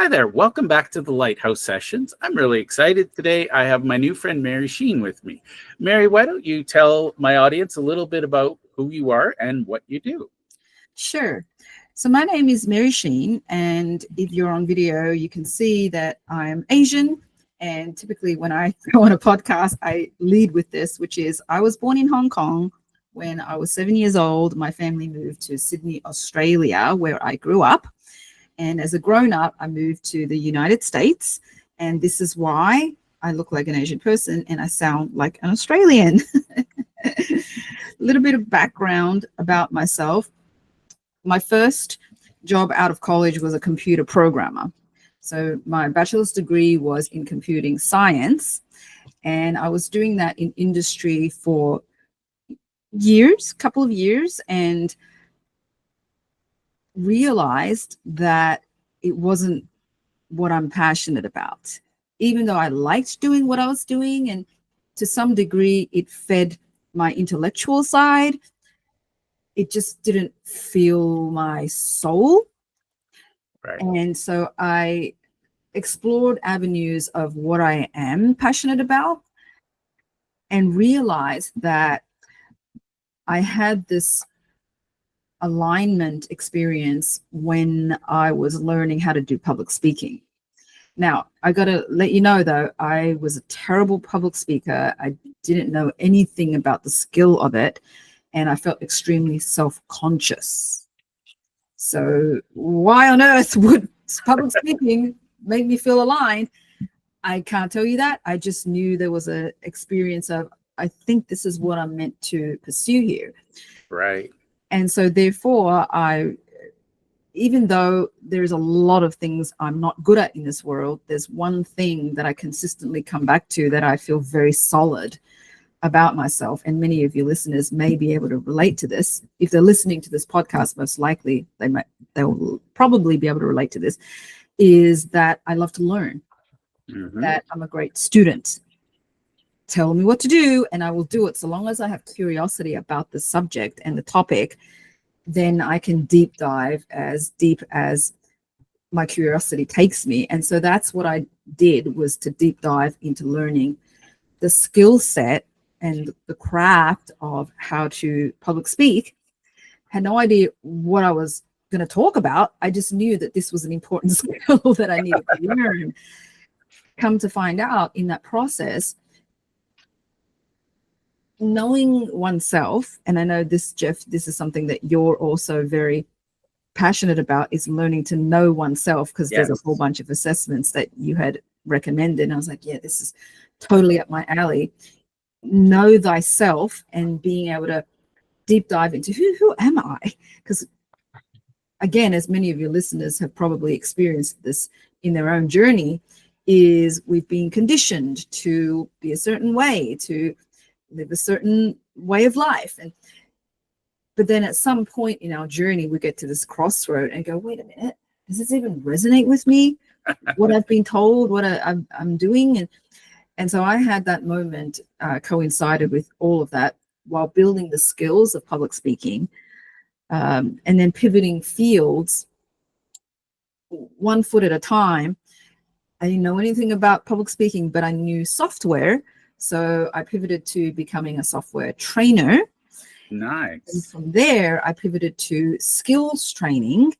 Hi there. Welcome back to the Lighthouse Sessions. I'm really excited today. I have my new friend Mary Cheyne with me. Mary, why don't you tell my audience a little bit about who you are and what you do? Sure. So my name is Mary Cheyne, and if you're on video, you can see that I'm Asian. And typically when I go on a podcast, I lead with this, which is I was born in Hong Kong. When I was 7 years old, my family moved to Sydney, Australia, where I grew up. And as a grown-up, I moved to the United States. And this is why I look like an Asian person and I sound like an Australian. A little bit of background about myself. My first job out of college was a computer programmer. So my bachelor's degree was in computing science, and I was doing that in industry for couple of years, and realized that it wasn't what I'm passionate about. Even though I liked doing what I was doing, and to some degree it fed my intellectual side, it just didn't feel my soul. Right. And so I explored avenues of what I am passionate about and realized that I had this alignment experience when I was learning how to do public speaking. Now, I got to let you know, though, I was a terrible public speaker. I didn't know anything about the skill of it, and I felt extremely self-conscious. So why on earth would public speaking make me feel aligned? I can't tell you that. I just knew there was an experience of, I think this is what I'm meant to pursue here. Right. And so therefore, even though there's a lot of things I'm not good at in this world, there's one thing that I consistently come back to that I feel very solid about myself. And many of your listeners may be able to relate to this. If they're listening to this podcast, most likely they'll probably be able to relate to this, is that I love to learn, that I'm a great student. Tell me what to do and I will do it. So long as I have curiosity about the subject and the topic, then I can deep dive as deep as my curiosity takes me. And so that's what I did, was to deep dive into learning the skill set and the craft of how to public speak. Had no idea what I was going to talk about. I just knew that this was an important skill that I needed to learn. Come to find out in that process, knowing oneself, and I know this, Jeff, this is something that you're also very passionate about, is learning to know oneself, because there's a whole bunch of assessments that you had recommended. And I was like, yeah, this is totally up my alley. Know thyself and being able to deep dive into who am I? Because again, as many of your listeners have probably experienced this in their own journey, is we've been conditioned to be a certain way, to live a certain way of life. But then at some point in our journey, we get to this crossroad and go, wait a minute, does this even resonate with me? What I've been told, what I'm doing? And so I had that moment coincided with all of that while building the skills of public speaking, and then pivoting fields one foot at a time. I didn't know anything about public speaking, but I knew software. So I pivoted to becoming a software trainer. Nice. And from there, I pivoted to skills training.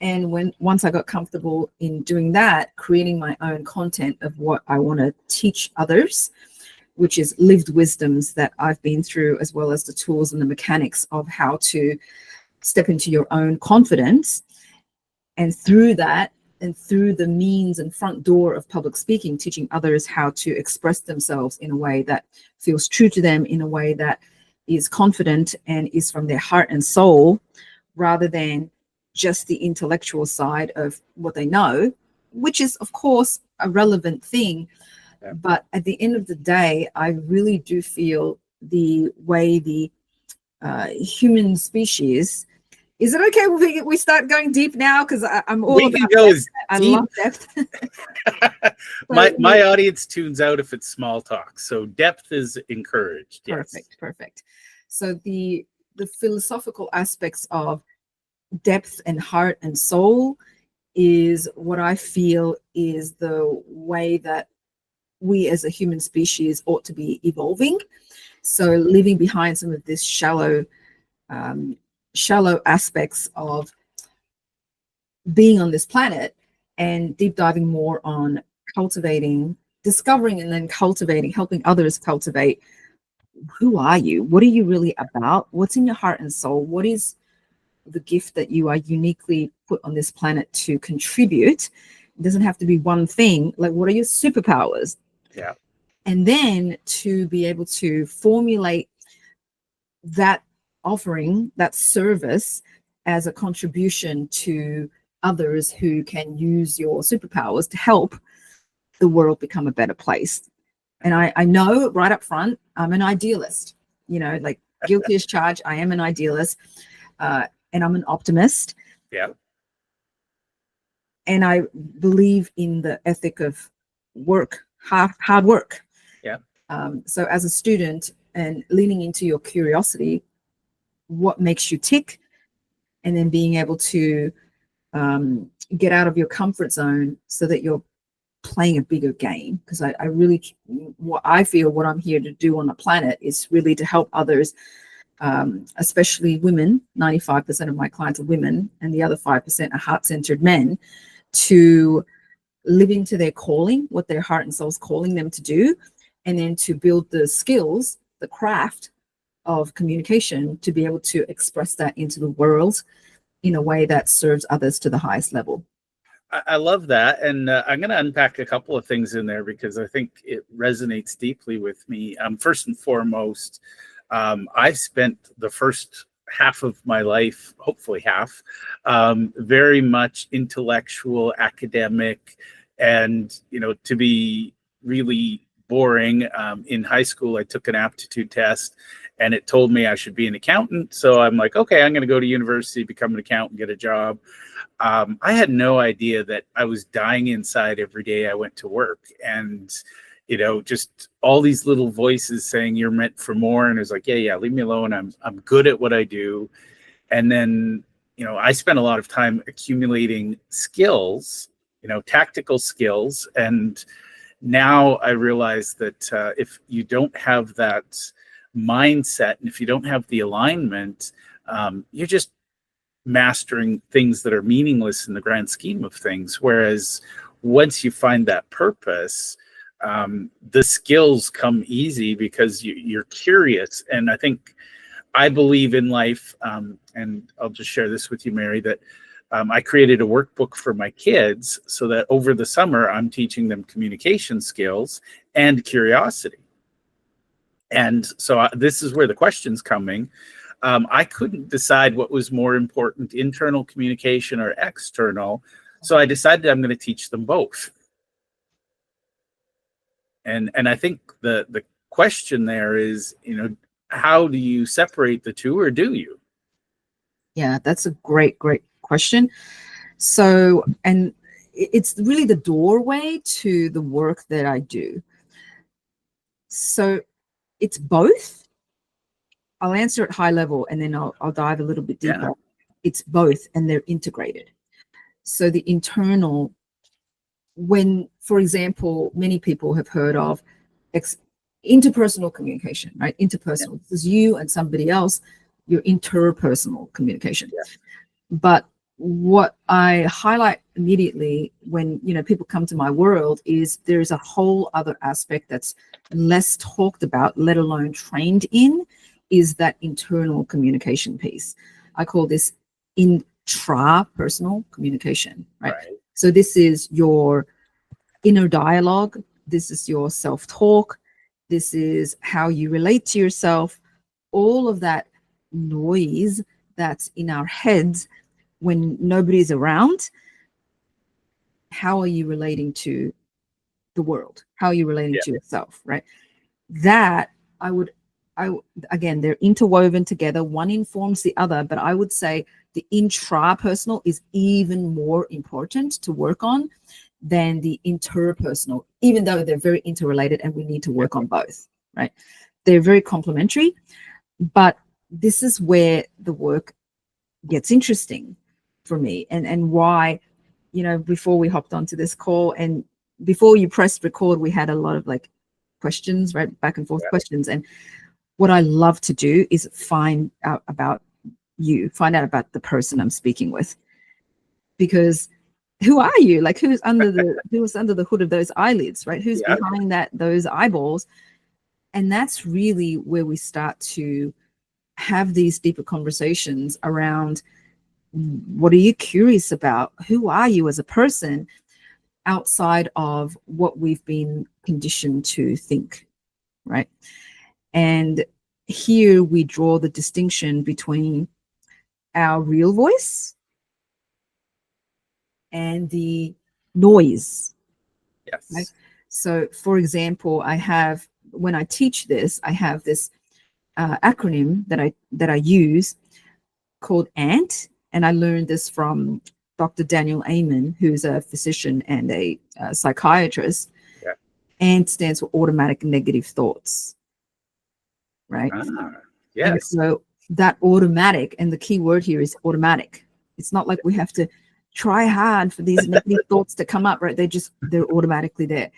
And once I got comfortable in doing that, creating my own content of what I want to teach others, which is lived wisdoms that I've been through, as well as the tools and the mechanics of how to step into your own confidence. And through that, and through the means and front door of public speaking, teaching others how to express themselves in a way that feels true to them, in a way that is confident and is from their heart and soul, rather than just the intellectual side of what they know, which is, of course, a relevant thing. Yeah. But at the end of the day, I really do feel the way the human species. Is it okay if we start going deep now? Because I'm all about depth. I love depth. my audience tunes out if it's small talk. So depth is encouraged. Yes. Perfect. So the philosophical aspects of depth and heart and soul is what I feel is the way that we as a human species ought to be evolving. So leaving behind some of this shallow aspects of being on this planet, and deep diving more on cultivating, discovering, and then cultivating, helping others cultivate. Who are you? What are you really about? What's in your heart and soul? What is the gift that you are uniquely put on this planet to contribute? It doesn't have to be one thing. Like, what are your superpowers? Yeah. And then to be able to formulate that offering, that service, as a contribution to others who can use your superpowers to help the world become a better place. And I know right up front, I'm an idealist, like guilty as charged. I am an idealist, and I'm an optimist. Yeah. And I believe in the ethic of work, hard work. Yeah. So as a student, and leaning into your curiosity, what makes you tick, and then being able to get out of your comfort zone so that you're playing a bigger game. Because I really, what I feel, what I'm here to do on the planet is really to help others, especially women. 95% of my clients are women, and the other 5% are heart-centered men, to live into their calling, what their heart and soul's calling them to do, and then to build the skills, the craft of communication, to be able to express that into the world in a way that serves others to the highest level. I love that. And I'm going to unpack a couple of things in there because I think it resonates deeply with me. First and foremost, I've spent the first half of my life, hopefully half, very much intellectual, academic, and, to be really boring. In high school, I took an aptitude test and it told me I should be an accountant. So I'm like, okay, I'm going to go to university, become an accountant, get a job. I had no idea that I was dying inside every day I went to work. And, just all these little voices saying you're meant for more. And it was like, yeah, leave me alone. I'm good at what I do. And then, I spent a lot of time accumulating skills, tactical skills. And now I realize that if you don't have that mindset, and if you don't have the alignment, you're just mastering things that are meaningless in the grand scheme of things. Whereas once you find that purpose, the skills come easy because you're curious. And I believe in life, and I'll just share this with you, Mary, that I created a workbook for my kids so that over the summer I'm teaching them communication skills and curiosity. And so this is where the question's coming. I couldn't decide what was more important, internal communication or external. So I decided I'm going to teach them both. And I think the question there is, how do you separate the two, or do you? Yeah, that's a great question. So, and it's really the doorway to the work that I do. So it's both. I'll answer at high level and then I'll dive a little bit deeper. Yeah. It's both, and they're integrated. So the internal, when, for example, many people have heard of interpersonal communication, right? Interpersonal. Yeah. This is you and somebody else, your interpersonal communication. Yeah. But what I highlight immediately when, people come to my world is there is a whole other aspect that's less talked about, let alone trained in, is that internal communication piece. I call this intrapersonal communication, right? So this is your inner dialogue. This is your self-talk. This is how you relate to yourself. All of that noise that's in our heads when nobody's around. How are you relating to the world? How are you relating to yourself, right? That again, they're interwoven together. One informs the other, but I would say the intrapersonal is even more important to work on than the interpersonal, even though they're very interrelated and we need to work on both, right? They're very complementary, but this is where the work gets interesting for me, and why before we hopped onto this call, and before you pressed record, we had a lot of like questions, right? Back and forth questions. And what I love to do is find out about the person I'm speaking with, because who are you? Like, who's under the hood of those eyelids, right? Who's behind those eyeballs? And that's really where we start to have these deeper conversations around, what are you curious about? Who are you as a person outside of what we've been conditioned to think, right? And here we draw the distinction between our real voice and the noise. Yes. Right? So, for example, when I teach this, I have this acronym that I use called ANT, and I learned this from Dr. Daniel Amen, who's a physician and a psychiatrist. Yeah. ANT stands for automatic negative thoughts, right? Yes. And so that automatic, and the key word here is automatic. It's not like we have to try hard for these negative thoughts to come up, right? They're automatically there.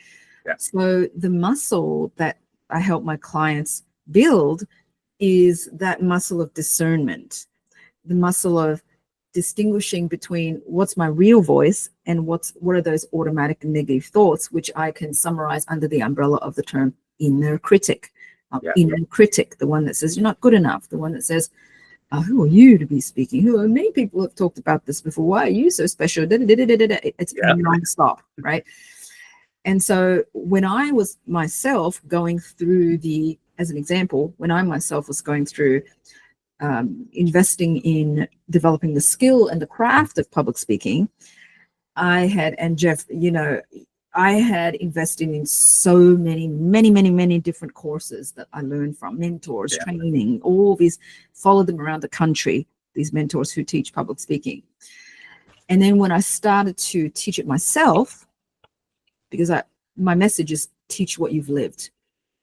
Yeah. So the muscle that I help my clients build is that muscle of discernment, the muscle of distinguishing between what's my real voice and what are those automatic negative thoughts, which I can summarize under the umbrella of the term inner critic. Inner critic, the one that says you're not good enough, the one that says, who are you to be speaking? Many people have talked about this before. Why are you so special? It's non-stop, right? And so when I was myself going through as an example, when I myself was going through investing in developing the skill and the craft of public speaking, I had invested in so many different courses that I learned from mentors, training, all these, followed them around the country, these mentors who teach public speaking. And then when I started to teach it myself, because my message is teach what you've lived.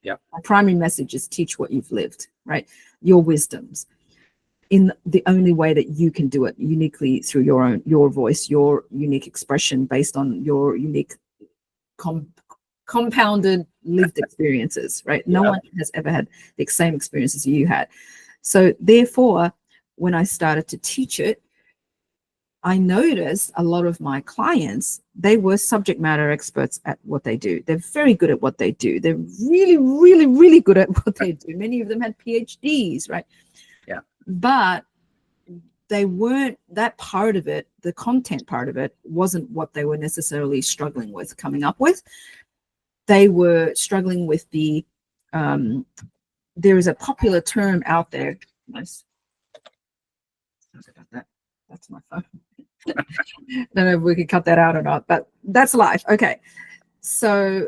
Yeah. My primary message is teach what you've lived, right? Your wisdoms, in the only way that you can do it, uniquely through your voice, your unique expression based on your unique compounded lived experiences, right? No one has ever had the same experiences you had. So therefore, when I started to teach it, I noticed a lot of my clients, they were subject matter experts at what they do. They're very good at what they do. They're really, really, really good at what they do. Many of them had PhDs, right? Yeah. But they weren't, that part of it, the content part of it, wasn't what they were necessarily struggling with, coming up with. They were struggling with there is a popular term out there. Nice. Sorry about that. That's my phone. Don't know if we could cut that out or not, but that's life. Okay. So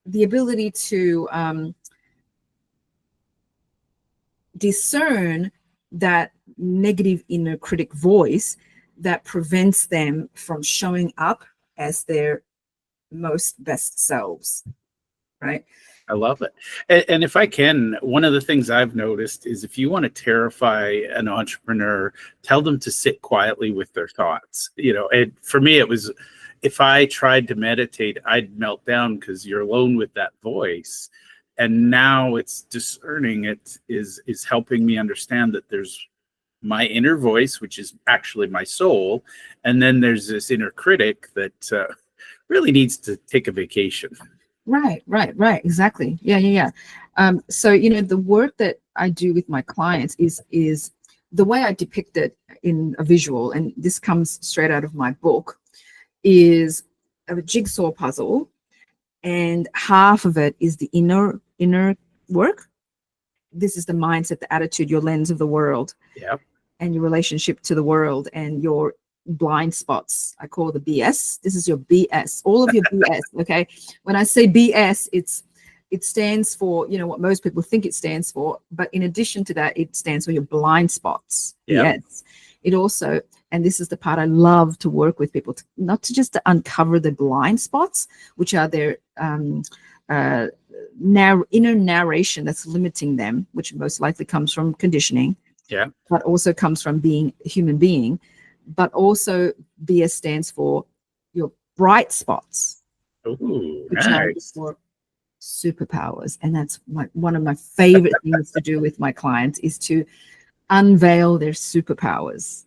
the ability to discern that negative inner critic voice that prevents them from showing up as their most best selves, right? I love it. And if I can, one of the things I've noticed is if you want to terrify an entrepreneur, tell them to sit quietly with their thoughts. And for me, it was, if I tried to meditate, I'd melt down because you're alone with that voice. And now it's discerning it is helping me understand that there's my inner voice, which is actually my soul. And then there's this inner critic that really needs to take a vacation. Right. Exactly. Yeah. So, the work that I do with my clients is the way I depict it in a visual, and this comes straight out of my book, is a jigsaw puzzle, and half of it is the inner work. This is the mindset, the attitude, your lens of the world, and your relationship to the world, and your blind spots. I call the BS. This is your BS, all of your BS. Okay. When I say BS, it stands for, what most people think it stands for, but in addition to that, it stands for your blind spots. BS. It also, and this is the part I love to work with people, not to just to uncover the blind spots, which are their inner narration that's limiting them, which most likely comes from conditioning, but also comes from being a human being. But also BS stands for your bright spots, Ooh, which are nice. your superpowers. And that's one of my favorite things to do with my clients is to unveil their superpowers.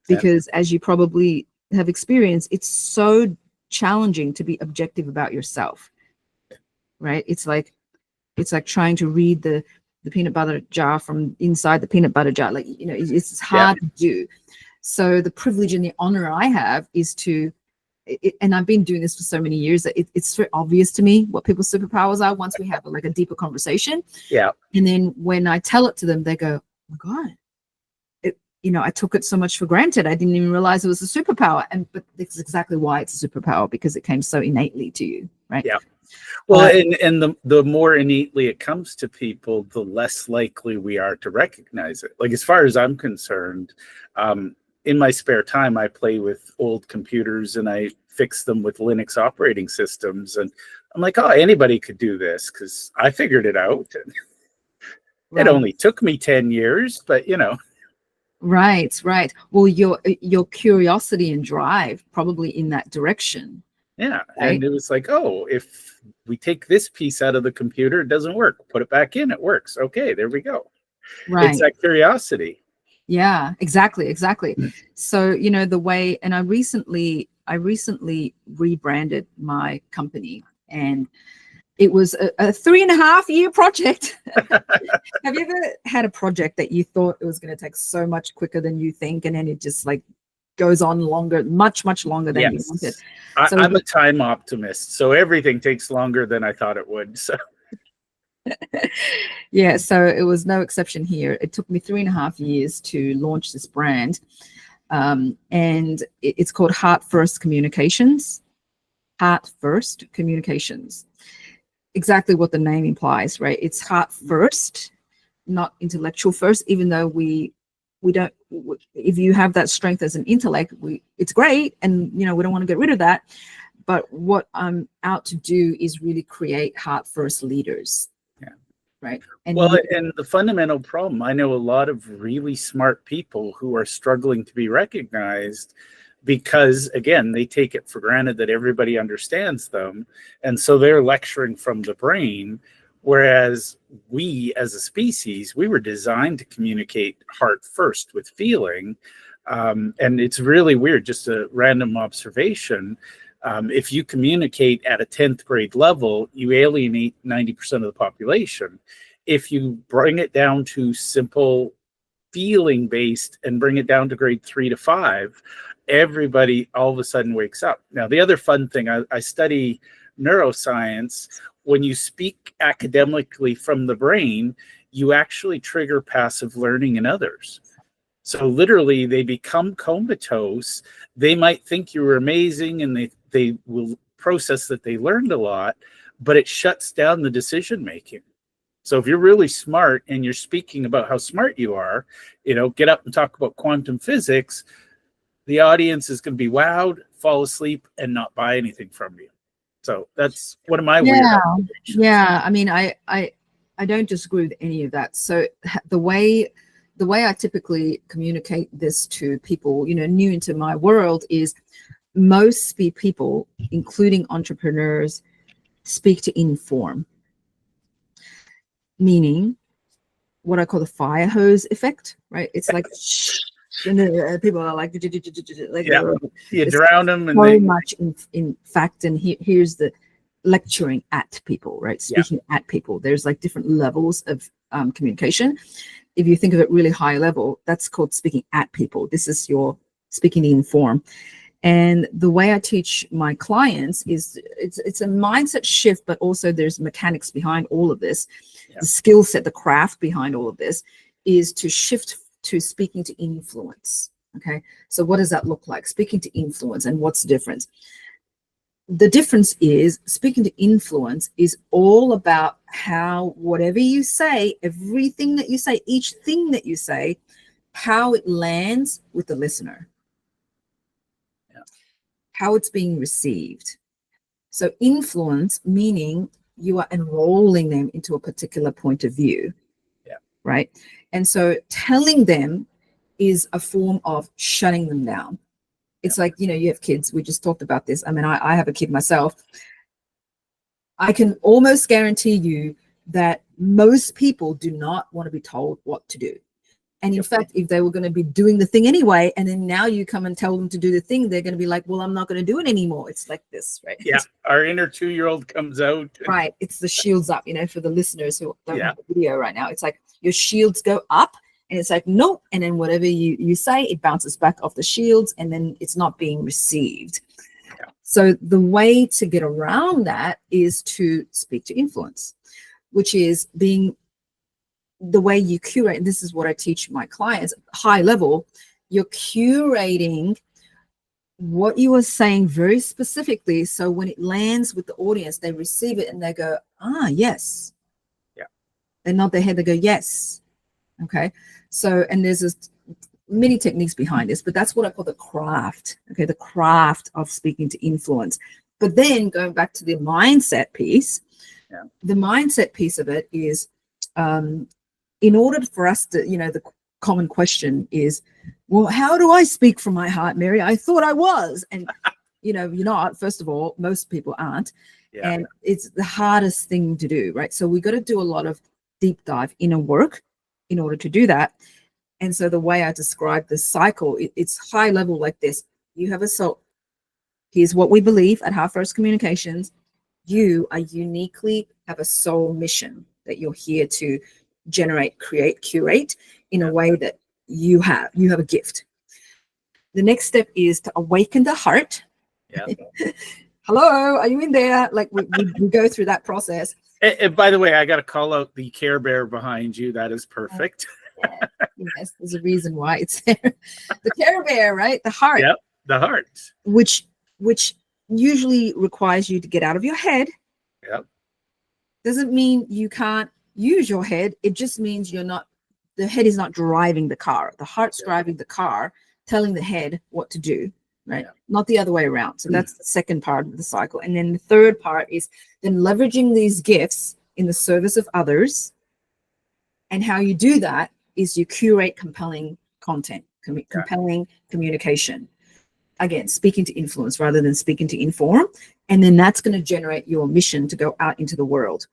Because as you probably have experienced, it's so challenging to be objective about yourself, right? It's like trying to read the peanut butter jar from inside the peanut butter jar. Like, you know, it's hard to do. So the privilege and the honor I have is to, and I've been doing this for so many years that it's very obvious to me what people's superpowers are once we have like a deeper conversation. Yeah. And then when I tell it to them, they go, oh my God, you know, I took it so much for granted. I didn't even realize it was a superpower. But that's exactly why it's a superpower, because it came so innately to you, right? Yeah. Well, and the more innately it comes to people, the less likely we are to recognize it. Like, as far as I'm concerned, in my spare time, I play with old computers and I fix them with Linux operating systems. And I'm like, oh, anybody could do this because I figured it out. And it only took me 10 years, but you know. Right. Well, your curiosity and drive probably in that direction. Yeah. Right? And it was like, oh, if we take this piece out of the computer, it doesn't work. Put it back in, it works. Okay, there we go. Right. It's that curiosity. Yeah, exactly. So, you know, the way, and I recently rebranded my company, and it was a 3.5-year project. Have you ever had a project that you thought it was going to take so much quicker than you think, and then it just like goes on longer, much longer than you wanted? So I'm a time optimist, so everything takes longer than I thought it would. So yeah, so it was no exception here. It took me 3.5 years to launch this brand, and it's called Heart First Communications. Heart First Communications. Exactly what the name implies, right? It's heart first, not intellectual first, even though we don't, if you have that strength as an intellect, it's great, and you know, we don't want to get rid of that. But what I'm out to do is really create heart first leaders. Yeah. Right. And the fundamental problem, I know a lot of really smart people who are struggling to be recognized because, again, they take it for granted that everybody understands them. And so they're lecturing from the brain, whereas we as a species, we were designed to communicate heart first with feeling. And it's really weird, just a random observation. If you communicate at a 10th grade level, you alienate 90% of the population. If you bring it down to simple feeling based and bring it down to grade 3 to 5, everybody all of a sudden wakes up. Now, the other fun thing, I study neuroscience. When you speak academically from the brain, you actually trigger passive learning in others. So literally, they become comatose. They might think you were amazing, and they will process that they learned a lot, but it shuts down the decision making. So if you're really smart and you're speaking about how smart you are, you know, get up and talk about quantum physics, the audience is going to be wowed, fall asleep, and not buy anything from you. So that's one of my weird observations. Yeah, I mean, I don't disagree with any of that. So the way I typically communicate this to people, you know, new into my world, is most people, including entrepreneurs, speak to inform, meaning what I call the fire hose effect, right? It's like, and people are like, you drown them, and so much in fact. And here's the lecturing at people, right? Speaking at people. There's like different levels of communication. If you think of it really high level, that's called speaking at people. This is your speaking in form. And the way I teach my clients is it's a mindset shift, but also there's mechanics behind all of this. The skill set, the craft behind all of this is to shift to speaking to influence. Okay. So what does that look like? Speaking to influence, and what's the difference? The difference is speaking to influence is all about how whatever you say, everything that you say, each thing that you say, how it lands with the listener, how it's being received. So influence, meaning you are enrolling them into a particular point of view, right? And so telling them is a form of shutting them down. It's like, you have kids. We just talked about this. I mean, I have a kid myself. I can almost guarantee you that most people do not want to be told what to do. And in fact, if they were going to be doing the thing anyway, and then now you come and tell them to do the thing, they're going to be like, well, I'm not going to do it anymore. It's like this, right? Yeah. Our inner 2-year-old comes out. Right. It's the shields up, for the listeners who don't have the video right now. It's like your shields go up and it's like, nope. And then whatever you say, it bounces back off the shields and then it's not being received. Yeah. So the way to get around that is to speak to influence, which is being the way you curate. And this is what I teach my clients, high level. You're curating what you are saying very specifically, so when it lands with the audience, they receive it and they go, yes. Yeah. They nod their head, they go, yes. Okay. So, and there's many techniques behind this, but that's what I call the craft. Okay. The craft of speaking to influence. But then going back to the mindset piece, the mindset piece of it is, in order for us to, the common question is, well, how do I speak from my heart, Mary? I thought I was. And, you're not. First of all, most people aren't. Yeah. And it's the hardest thing to do, right? So we got to do a lot of deep dive inner work in order to do that. And so the way I describe the cycle, it's high level like this. You have a soul. Here's what we believe at Heart First Communications. You are uniquely have a soul mission that you're here to generate, create, curate in a way that you have a gift. The next step is to awaken the heart. Yeah. Hello, are you in there? Like we go through that process. And by the way, I got to call out the Care Bear behind you. That is perfect. Yes, there's a reason why it's there. The Care Bear, right? The heart. Yep, the heart. Which usually requires you to get out of your head. Yep. Doesn't mean you can't use your head. It just means the head is not driving the car. The heart's driving the car, telling the head what to do, right? Not the other way around. So that's the second part of the cycle. And then the third part is then leveraging these gifts in the service of others. And how you do that is you curate compelling content, compelling communication. Again, speaking to influence rather than speaking to inform. And then that's going to generate your mission to go out into the world.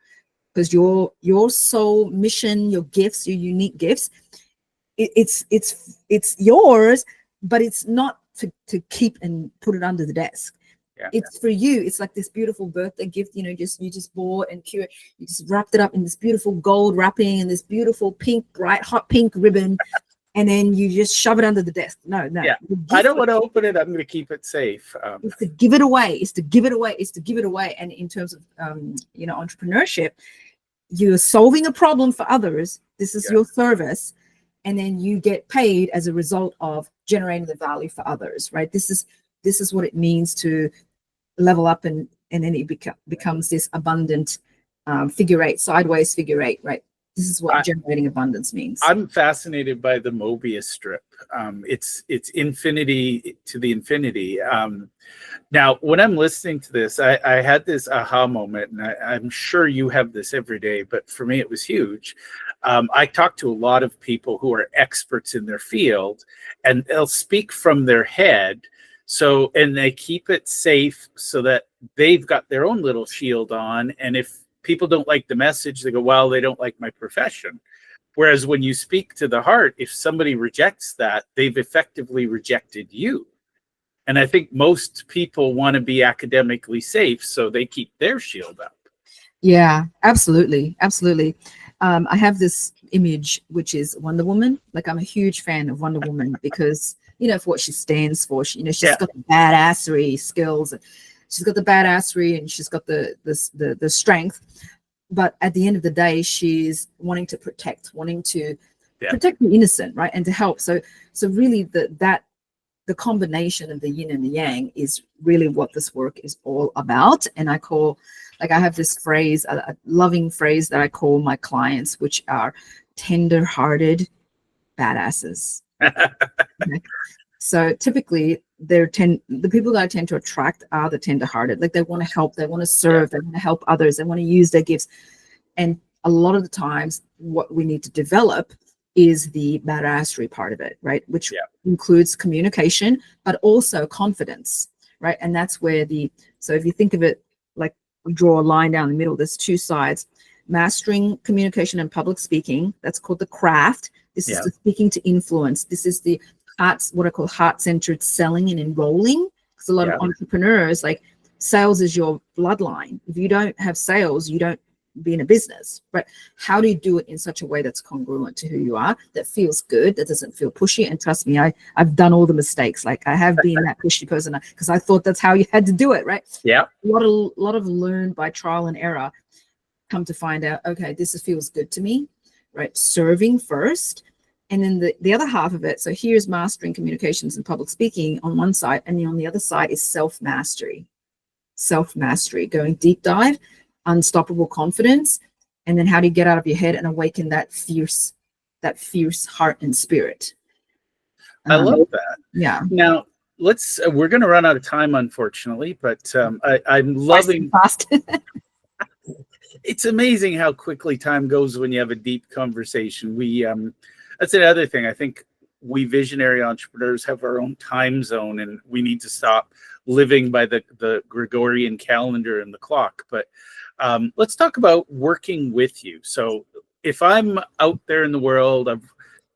Because your soul mission, your gifts, your unique gifts, it's yours, but it's not to keep and put it under the desk. Yeah. It's for you. It's like this beautiful birthday gift, you just bought and you just wrapped it up in this beautiful gold wrapping and this beautiful pink, bright, hot pink ribbon, and then you just shove it under the desk. No. Yeah. I don't want to open it. I'm going to keep it safe. It's to give it away. It's to give it away. It's to give it away. And in terms of entrepreneurship, you're solving a problem for others. This is your service. And then you get paid as a result of generating the value for others, right? This is what it means to level up and then it becomes this abundant figure eight, sideways figure eight, right? This is what generating abundance means. I'm fascinated by the Mobius strip. It's infinity to the infinity. Now, when I'm listening to this, I had this aha moment, and I'm sure you have this every day, but for me, it was huge. I talk to a lot of people who are experts in their field, and they'll speak from their head. So, and they keep it safe so that they've got their own little shield on. And if people don't like the message, they go, well, they don't like my profession. Whereas when you speak to the heart, if somebody rejects that, they've effectively rejected you. And I think most people want to be academically safe, so they keep their shield up. Yeah, absolutely. Absolutely. I have this image, which is Wonder Woman. Like, I'm a huge fan of Wonder Woman because, for what she stands for. She's got the badassery skills. She's got the badassery and she's got the strength. But at the end of the day, she's wanting to protect the innocent, right? And to help. So really the combination of the yin and the yang is really what this work is all about. And I have this phrase, a loving phrase that I call my clients, which are tenderhearted badasses. Okay? So typically the people that I tend to attract are the tenderhearted. Like, they want to help, they want to serve, they want to help others, they want to use their gifts. And a lot of the times what we need to develop is the badassery part of it, right? Which Yeah. includes communication, but also confidence, right? And that's where so if you think of it like draw a line down the middle, there's two sides. Mastering communication and public speaking, that's called the craft. This is the speaking to influence. This is the what I call heart-centered selling and enrolling. Because a lot of entrepreneurs, like sales is your bloodline. If you don't have sales, you don't be in a business, right? How do you do it in such a way that's congruent to who you are, that feels good, that doesn't feel pushy? And trust me, I've done all the mistakes. Like I have been that pushy person because I thought that's how you had to do it, right? Yeah. A lot of learn by trial and error. Come to find out, okay, this feels good to me, right? Serving first. And then the other half of it, so here's mastering communications and public speaking on one side, and then on the other side is self-mastery, going deep dive, unstoppable confidence, and then how do you get out of your head and awaken that fierce heart and spirit. I love that. Yeah. Now, we're going to run out of time, unfortunately, but I'm loving fast. It's amazing how quickly time goes when you have a deep conversation. That's another thing. I think we visionary entrepreneurs have our own time zone, and we need to stop living by the Gregorian calendar and the clock. But let's talk about working with you. So if I'm out there in the world, I'm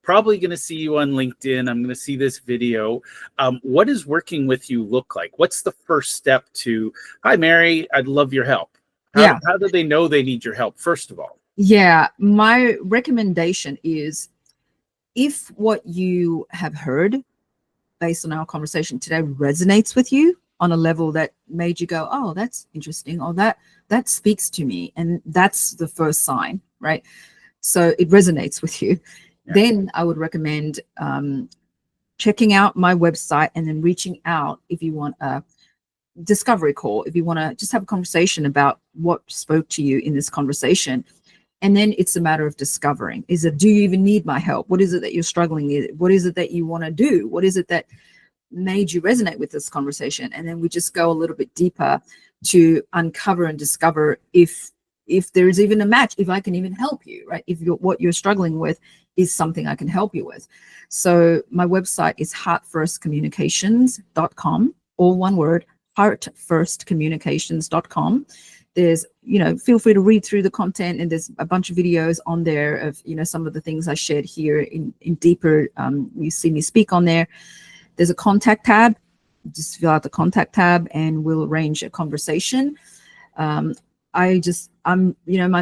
probably going to see you on LinkedIn. I'm going to see this video. What does working with you look like? What's the first step to, hi, Mary, I'd love your help. How do they know they need your help, first of all? Yeah, my recommendation is if what you have heard based on our conversation today resonates with you on a level that made you go, oh, that's interesting, or that speaks to me, and that's the first sign, right? So it resonates with you. Yeah. Then I would recommend checking out my website and then reaching out if you want a discovery call, if you want to just have a conversation about what spoke to you in this conversation. And then it's a matter of discovering, do you even need my help? What is it that you're struggling with? What is it that you want to do? What is it that made you resonate with this conversation? And then we just go a little bit deeper to uncover and discover if there is even a match, if I can even help you, right? If what you're struggling with is something I can help you with. So my website is heartfirstcommunications.com, all one word, heartfirstcommunications.com. There's, feel free to read through the content, and there's a bunch of videos on there of, some of the things I shared here in deeper. You see me speak on there. There's a contact tab. Just fill out the contact tab and we'll arrange a conversation. My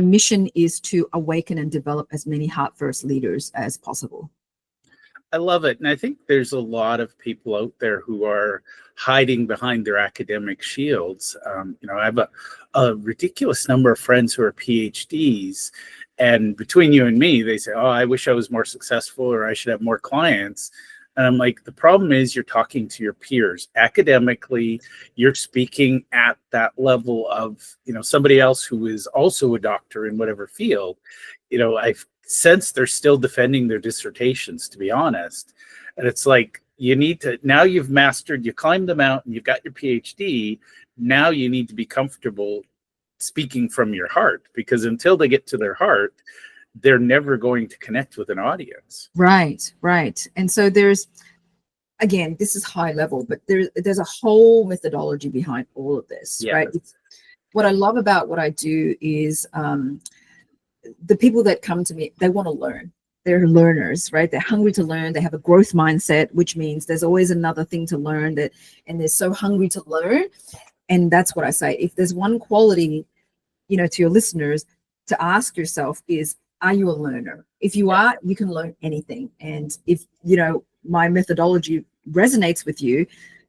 mission is to awaken and develop as many heart first leaders as possible. I love it. And I think there's a lot of people out there who are hiding behind their academic shields. I have a ridiculous number of friends who are PhDs. And between you and me, they say, oh, I wish I was more successful, or I should have more clients. And I'm like, the problem is you're talking to your peers. Academically, you're speaking at that level of, somebody else who is also a doctor in whatever field. I've sensed they're still defending their dissertations, to be honest. And it's like, you need to, now you've mastered, you climbed the mountain, you've got your PhD. Now you need to be comfortable speaking from your heart, because until they get to their heart, they're never going to connect with an audience. Right. And so there's, again, this is high level, but there's a whole methodology behind all of this, right? What I love about what I do is the people that come to me, they want to learn. They're learners, right? They're hungry to learn. They have a growth mindset, which means there's always another thing to learn, and they're so hungry to learn. And that's what I say. If there's one quality, to your listeners to ask yourself is, are you a learner? If you are, you can learn anything. And if, my methodology resonates with you,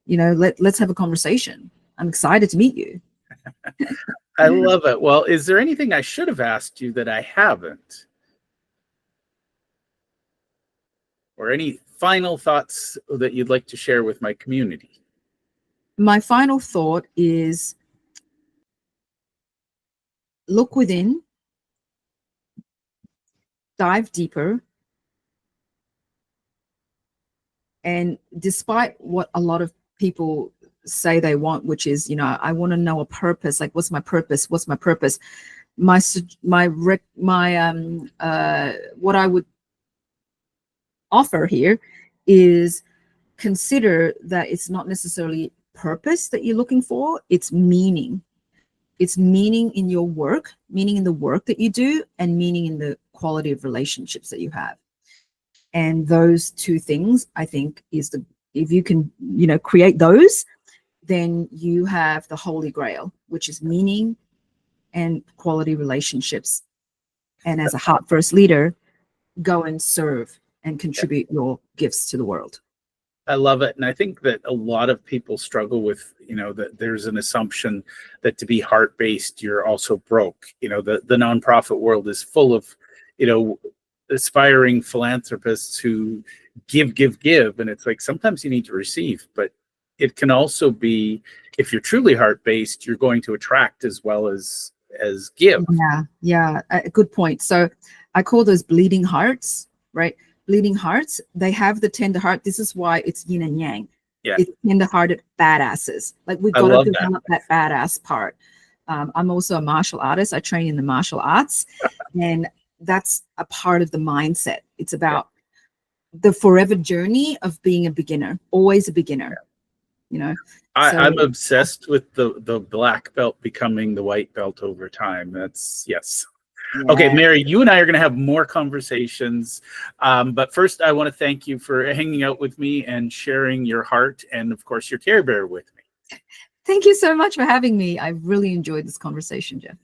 let's have a conversation. I'm excited to meet you. I love it. Well, is there anything I should have asked you that I haven't? Or any final thoughts that you'd like to share with my community? My final thought is, look within, dive deeper, and despite what a lot of people say they want, which is, I want to know a purpose. Like, what's my purpose? What I would offer here is consider that it's not necessarily purpose that you're looking for, it's meaning. It's meaning in your work, meaning in the work that you do, and meaning in the quality of relationships that you have. And those two things, I think, is if you can, create those, then you have the holy grail, which is meaning and quality relationships. And as a heart first leader, go and serve and contribute your gifts to the world. I love it. And I think that a lot of people struggle with, that there's an assumption that to be heart-based, you're also broke. The nonprofit world is full of, aspiring philanthropists who give. And it's like, sometimes you need to receive, but it can also be, if you're truly heart-based, you're going to attract as well as give. Yeah. A good point. So I call those bleeding hearts, right? Bleeding hearts, they have the tender heart. This is why it's yin and yang. Yeah. It's tender-hearted badasses. Like, we've got to develop that badass part. I'm also a martial artist. I train in the martial arts, and that's a part of the mindset. It's about the forever journey of being a beginner, always a beginner. I'm obsessed with the black belt becoming the white belt over time. That's yes. Yeah. Okay, Mary, you and I are going to have more conversations. But first, I want to thank you for hanging out with me and sharing your heart and, of course, your care bear with me. Thank you so much for having me. I really enjoyed this conversation, Jeff.